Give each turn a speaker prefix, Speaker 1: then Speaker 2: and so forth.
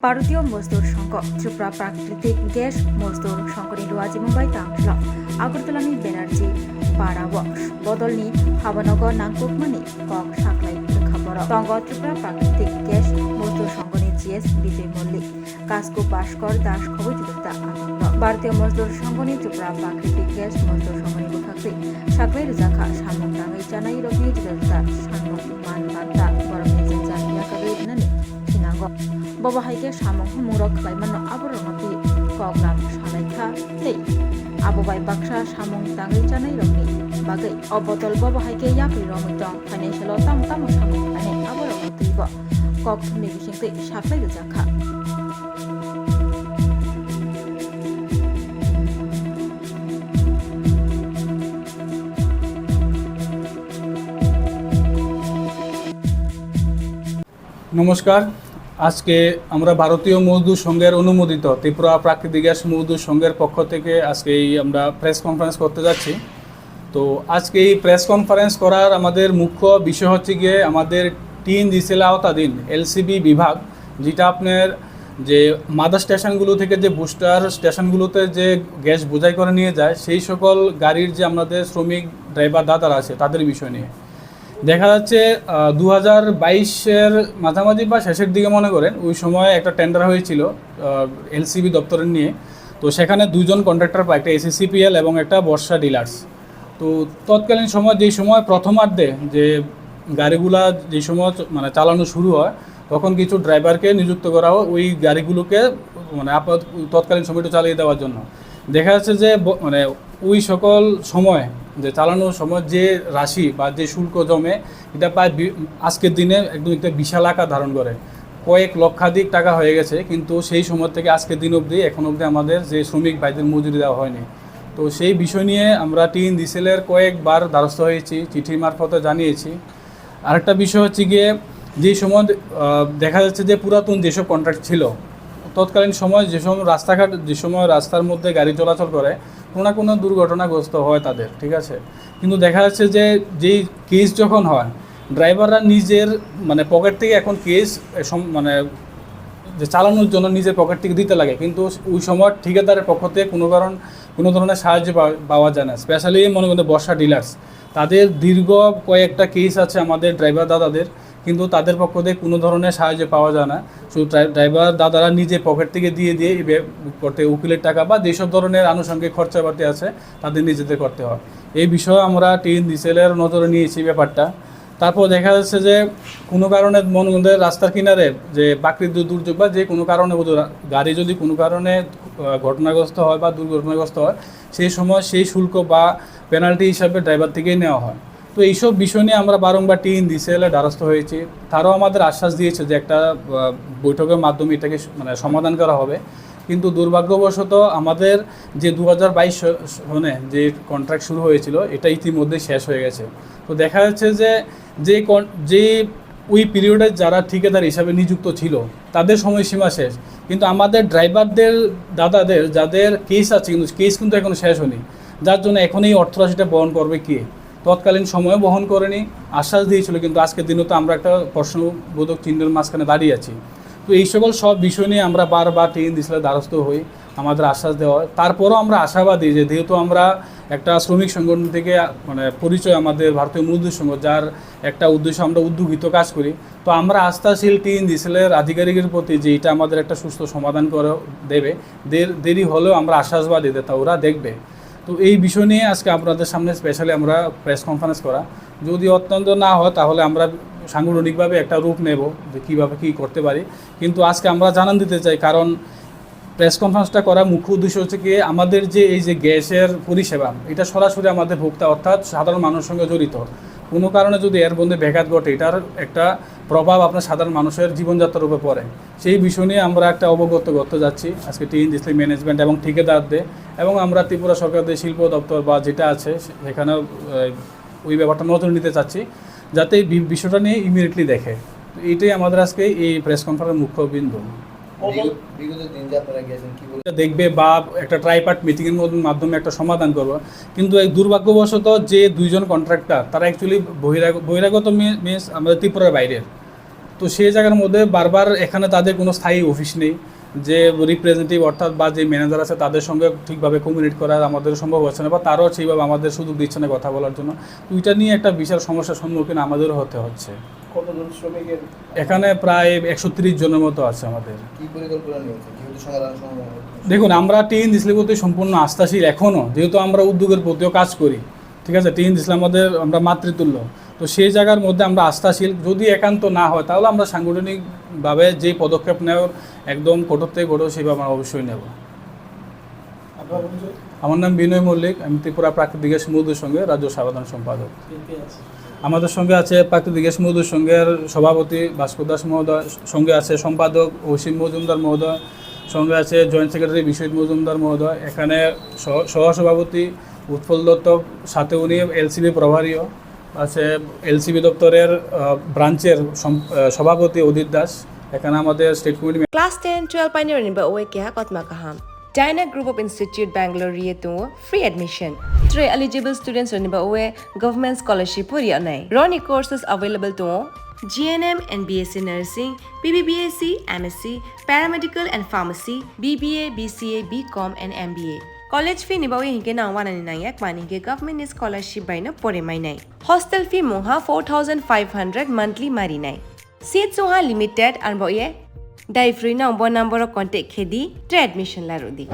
Speaker 1: ভারতীয় মজদুর সংঘ ত্রিপুরা প্রাকৃতিক গ্যাস মজদুর সংঘनि रुवाजि मुंबाइ तांख्लाव আগরতলাनि बेनार्जी बारावक्स बदलनि हाबानगर नांगुकमानि कक साख्लाय लेखापर तंग त्रिपुरा प्राकृतिक ग्यास मजदुर संघनि जीएस विजय मल्लिक कास्को भास्कर दास खबर जुलता आनंद भारतीय मजदुर संघनि त्रिपुरा प्राकृतिक ग्यास मजदुर संघनि बुखाख्रि साख्लाय रोजाखा सामुं दाङै जानाय रगनि जुलता सामुं मान बान्था बरमनि जेंजा याकागै होननानै थिनांगौ बबाहायके सामुं मुरक खालायमान आबरमति कगनाम सालायखा तै आबोबाय बाक्सा सामुं दाङै जानाय रगनि बागै अबतल बबाहायके याकै रमितं फाइनान्सियल ताम ताम सामुं खाने आबरमतिबो कक थुमनि बिसिंतै साख्लाय रोजाखा
Speaker 2: নমস্কার। আজকে আমরা ভারতীয় মজদুর সংঘের অনুমোদিত ত্রিপুরা প্রাকৃতিক গ্যাস মজদুর সংঘের পক্ষ থেকে আজকে আমরা প্রেস কনফারেন্স করতে যাচ্ছি। তো আজকে এই প্রেস কনফারেন্স করার আমাদের মুখ্য বিষয় হচ্ছে গিয়ে আমাদের টিন ডিসেল আওতাধীন এলসিবি বিভাগ, যেটা আপনার যে মাদার স্টেশনগুলো থেকে যে বুস্টার স্টেশনগুলোতে যে গ্যাস বোঝাই করে নিয়ে যায়, সেই সকল গাড়ির যে আমাদের শ্রমিক ড্রাইভার দাদারা আছে তাদের বিষয় নিয়ে দেখা যাচ্ছে 2022-এর মাঝামাঝি বা শেষের দিকে মনে করেন ওই সময় একটা টেন্ডার হয়েছিল এলসিবি দপ্তরের নিয়ে। তো সেখানে দুজন কন্ট্রাক্টর পায়, একটা এসএসসিপিএল এবং একটা বর্ষা ডিলার্স। তো তৎকালীন সময় যেই সময় প্রথমার্ধে যে গাড়িগুলা যেই সময় মানে চালানো শুরু হয়, তখন কিছু ড্রাইভারকে নিযুক্ত করা হয় ওই গাড়িগুলোকে মানে তৎকালীন সময়টা চালিয়ে দেওয়ার জন্য। দেখা যাচ্ছে যে মানে ওই সকল সময় যে চালানোর সময় যে রাশি বা যে শুল্ক জমে, এটা প্রায় আজকের দিনে একদম একটা বিশাল আকার ধারণ করে, কয়েক লক্ষাধিক টাকা হয়ে গেছে। কিন্তু সেই সময় থেকে আজকের দিন অবধি এখন অবধি আমাদের যে শ্রমিক ভাইদের মজুরি দেওয়া হয়নি। তো সেই বিষয় নিয়ে আমরা টিন ডিসেলের কয়েকবার দ্বারস্থ হয়েছি, চিঠি মারফতে জানিয়েছি। আরেকটা বিষয় হচ্ছে গিয়ে যেই সময় দেখা যাচ্ছে যে পুরাতন যেসব কন্ট্রাক্ট ছিল, তৎকালীন সময় যে সময় রাস্তাঘাট যে সময় রাস্তার মধ্যে গাড়ি চলাচল করে কোনো না কোনো দুর্ঘটনাগ্রস্ত হয় তাদের, ঠিক আছে। কিন্তু দেখা যাচ্ছে যে যেই কেস যখন হয়, ড্রাইভাররা নিজের মানে পকেট থেকে এখন কেস মানে যে চালানোর জন্য নিজের পকেট থেকে দিতে লাগে, কিন্তু ওই সময় ঠিকাদারের পক্ষ থেকে কোনো ধরনের সাহায্য পাওয়া যায় না। স্পেশালি মনে করেন বর্ষা ডিলার্স, তাদের দীর্ঘ কয়েকটা কেস আছে আমাদের ড্রাইভার দাদাদের, কিন্তু তাদের পক্ষ থেকে কোনো ধরনের সাহায্য পাওয়া যায় না। শুধু ড্রাইভার দাদারা নিজে পকেট থেকে দিয়ে করতে উকিলের টাকা বা যেসব ধরনের আনুষঙ্গিক খরচাপাতি আছে তাদের নিজেদের করতে হয়। এই বিষয়ে আমরা টিন ডিসেলের নজরে নিয়েছি ব্যাপারটা। তারপর দেখা যাচ্ছে যে কোনো কারণে মনে করেন রাস্তার কিনারে যে প্রাকৃতিক দুর্যোগ বা যে কোনো কারণে গাড়ি যদি কোনো কারণে ঘটনাগ্রস্ত হয় বা দুর্ঘটনাগ্রস্ত হয়, সেই সময় সেই শুল্ক বা পেনাল্টি হিসাবে ড্রাইভার থেকেই নেওয়া হয়। তো এইসব বিষয় নিয়ে আমরা বারংবার টিন ডিসেলের দ্বারস্থ হয়েছি। তারাও আমাদের আশ্বাস দিয়েছে যে একটা বৈঠকের মাধ্যমে এটাকে মানে সমাধান করা হবে। কিন্তু দুর্ভাগ্যবশত আমাদের যে 2022 সনে যে কন্ট্রাক্ট শুরু হয়েছিল, এটা ইতিমধ্যে শেষ হয়ে গেছে। তো দেখা যাচ্ছে যে ওই পিরিয়ডে যারা ঠিকাদার হিসাবে নিযুক্ত ছিল তাদের সময়সীমা শেষ, কিন্তু আমাদের ড্রাইভারদের দাদাদের যাদের কেস আছে কিন্তু কেস কিন্তু এখনো শেষ হয়নি, যার জন্য এখন এই অর্থরাশিটা বহন করবে কে? তৎকালীন সময়ে বহন করেনি, আশ্বাস দিয়েছিল, কিন্তু আজকের দিনও তো আমরা একটা প্রশ্নবোধক চিহ্নের মাঝখানে দাঁড়িয়ে আছি। তো এই সকল সব বিষয় নিয়ে আমরা বারবার টিন ডিসেলের দ্বারস্থ হই, আমাদের আশ্বাস দেওয়া হয়। তারপরও আমরা আশাবাদী যে যেহেতু আমরা একটা শ্রমিক সংগঠন থেকে মানে পরিচয় আমাদের ভারতীয় মজদুর সংঘ, যার একটা উদ্দেশ্য আমরা উদ্যোগিত কাজ করি, তো আমরা আস্থাশীল টিন ডিসেলের আধিকারিকের প্রতি যে এটা আমাদের একটা সুস্থ সমাধান করে দেবে, দেরি হলেও আমরা আশ্বাসবাদী তা ওরা দেখবে। তো এই বিষয় নিয়ে আজকে আপনাদের সামনে স্পেশালি আমরা প্রেস কনফারেন্স করা। যদি অত্যন্ত না হয় তাহলে আমরা সাংগঠনিকভাবে একটা রূপ নেব যে কীভাবে কী করতে পারি। কিন্তু আজকে আমরা জানান দিতে চাই, কারণ প্রেস কনফারেন্সটা করার মুখ্য উদ্দেশ্য হচ্ছে কি আমাদের যে এই যে গ্যাসের পরিষেবা, এটা সরাসরি আমাদের ভোক্তা অর্থাৎ সাধারণ মানুষের সঙ্গে জড়িত। কোনো কারণে যদি এর মধ্যে ব্যাঘাত ঘটে, এটার একটা প্রভাব আপনার সাধারণ মানুষের জীবনযাত্রার উপর পড়ে। সেই বিষয় নিয়ে আমরা একটা অবগত করতে যাচ্ছি আজকে টিন ডিসেল ম্যানেজমেন্ট এবং ঠিকাদারদের, এবং আমরা ত্রিপুরা সরকারের শিল্প দপ্তর বা যেটা আছে সেখানে ওই ব্যাপারটা নজর নিতে চাচ্ছি, যাতে এই বিষয়টা নিয়ে ইমিডিয়েটলি দেখে। তো এইটাই আমাদের আজকে এই প্রেস কনফারেন্সের মুখ্য বিন্দু। দেখবে বা একটা ট্রাইপার্ট মিটিংয়ের মাধ্যমে একটা সমাধান করবো, কিন্তু এই দুর্ভাগ্যবশত যে দুইজন কন্ট্রাক্টর তারা অ্যাকচুয়ালি বহিরাগত মিনস আমাদের ত্রিপুরার বাইরের। তো সেই জায়গার মধ্যে বারবার এখানে তাদের কোনো স্থায়ী অফিস নেই, যে রিপ্রেজেন্টেটিভ অর্থাৎ বা যে ম্যানেজার আছে তাদের সঙ্গে ঠিকভাবে কমিউনিকেট করা আমাদের সম্ভব হচ্ছে না, বা তারাও সেইভাবে আমাদের সুযোগ দিচ্ছে না কথা বলার জন্য। তো এটা নিয়ে একটা বিশাল সমস্যার সম্মুখীন আমাদেরও হতে হচ্ছে।
Speaker 3: কতজন শ্রমিকের
Speaker 2: এখানে প্রায় 130 জনের মতো আছে আমাদের।
Speaker 3: কি পরিকল্পনা নিয়েছে যেহেতু সমাধান সম্ভব হবে?
Speaker 2: দেখুন, আমরা টিএন দিসলের প্রতি সম্পূর্ণ আস্থাশীল এখনও, যেহেতু আমরা উদ্যোগের প্রতিও কাজ করি, ঠিক আছে। টিএন দিসলে আমাদের আমরা মাতৃতুল্য, তো সেই জায়গার মধ্যে আমরা আস্থাশীল। যদি একান্ত না হয় তাহলে আমরা সাংগঠনিকভাবে যেই পদক্ষেপ নেওয়ার একদম কঠোর থেকে কঠোর সেভাবে আমরা অবশ্যই নেব।
Speaker 3: আপনার পরিচয়?
Speaker 2: আমার নাম বিনয় মল্লিক, আমি ত্রিপুরা প্রাকৃতিক গ্যাস মজদুর সঙ্গে রাজ্য সাধারণ সম্পাদক। আমাদের সঙ্গে আছে প্রাকৃতিক গ্যাস মজদুর সংঘের সভাপতি ভাস্কর দাস মহোদয়, সঙ্গে আছে সম্পাদক অসীম মজুমদার মহোদয়, সঙ্গে আছে জয়েন্ট সেক্রেটারি বিশ্বজিৎ মজুমদার মহোদয়, এখানে সহসভাপতি উৎপল দত্ত, সাথে উনি এলসিবি প্রভারীও আছে, এলসিবি দপ্তরের ব্রাঞ্চের সভাপতি অদিত দাস, এখানে আমাদের state committee.
Speaker 4: Class 10, 12 pioneer ni ba oe kya kotma kaham. Dyna Group of Institute Bangalore riye to free admission. 3 eligible students ni ba oe government scholarship puri anai. Roni courses available to GNM and BSc Nursing, BBBSc, MSc, Paramedical and Pharmacy, BBA, BCA, BCom and MBA. College fee ni ba oe hinke na 199 mani ke government scholarship by no pore mai nai. Hostel fee moha 4500 monthly mari nai. Seats oha limited and ba oe Dai free number contact khedi admission la rodi.